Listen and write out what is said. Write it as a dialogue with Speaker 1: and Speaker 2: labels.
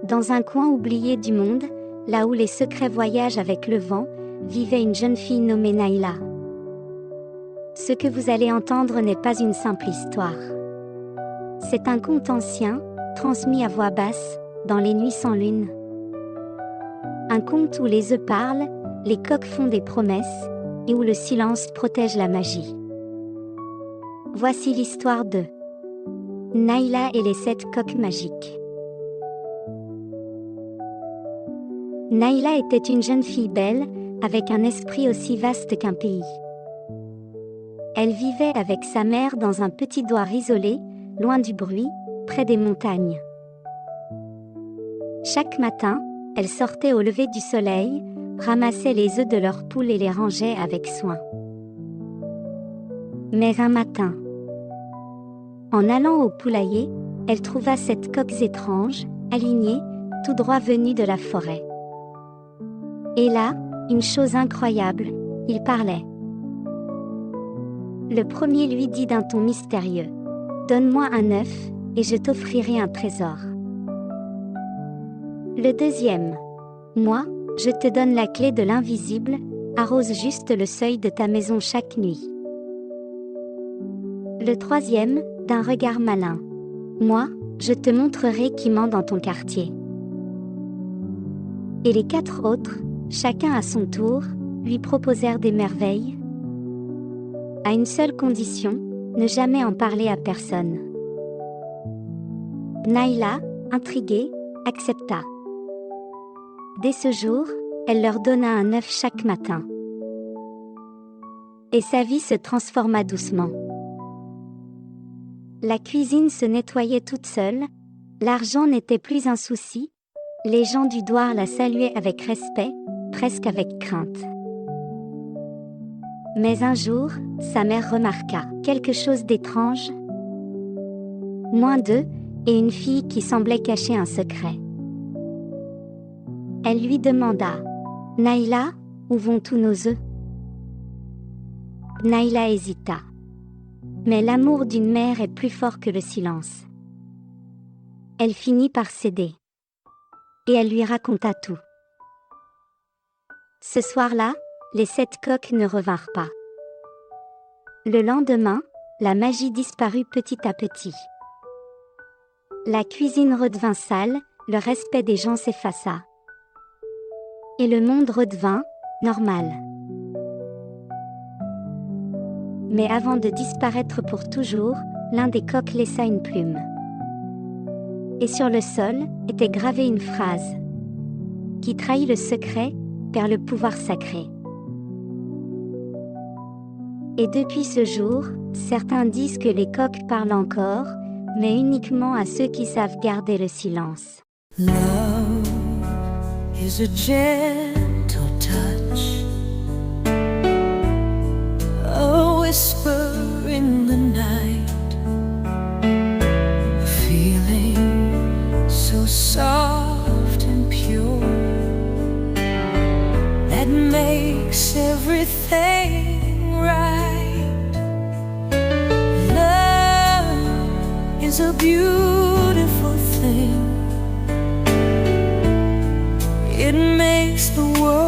Speaker 1: Dans un coin oublié du monde, là où les secrets voyagent avec le vent, vivait une jeune fille nommée Naïla. Ce que vous allez entendre n'est pas une simple histoire. C'est un conte ancien, transmis à voix basse, dans les nuits sans lune. Un conte où les œufs parlent, les coqs font des promesses, et où le silence protège la magie. Voici l'histoire de Naïla et les 7 coqs magiques. Naïla était une jeune fille belle, avec un esprit aussi vaste qu'un pays. Elle vivait avec sa mère dans un petit douar isolé, loin du bruit, près des montagnes. Chaque matin, elle sortait au lever du soleil, ramassait les œufs de leurs poules et les rangeait avec soin. Mais un matin, en allant au poulailler, elle trouva 7 coqs étranges, alignés, tout droit venus de la forêt. Et là, une chose incroyable, ils parlaient. Le premier lui dit d'un ton mystérieux : « Donne-moi un œuf, et je t'offrirai un trésor. » Le deuxième : « Moi, je te donne la clé de l'invisible, arrose juste le seuil de ta maison chaque nuit. » Le troisième, d'un regard malin : « Moi, je te montrerai qui ment dans ton quartier. » Et les 4 autres, chacun à son tour, lui proposèrent des merveilles, à une seule condition, ne jamais en parler à personne. Naïla, intriguée, accepta. Dès ce jour, elle leur donna un œuf chaque matin. Et sa vie se transforma doucement. La cuisine se nettoyait toute seule, l'argent n'était plus un souci, les gens du douar la saluaient avec respect, presque avec crainte. Mais un jour, sa mère remarqua quelque chose d'étrange. Moins d'œufs, et une fille qui semblait cacher un secret. Elle lui demanda : « Naïla, où vont tous nos œufs ?» Naïla hésita. Mais l'amour d'une mère est plus fort que le silence. Elle finit par céder. Et elle lui raconta tout. Ce soir-là, les 7 coqs ne revinrent pas. Le lendemain, la magie disparut petit à petit. La cuisine redevint sale, le respect des gens s'effaça. Et le monde redevint normal. Mais avant de disparaître pour toujours, l'un des coqs laissa une plume. Et sur le sol, était gravée une phrase qui trahit le secret, perd le pouvoir sacré. Et depuis ce jour, certains disent que les coqs parlent encore, mais uniquement à ceux qui savent garder le silence.
Speaker 2: Love is a gentle touch, a whisper in the night, a feeling so soft and pure that makes everything right. Love is a beautiful thing. It makes the world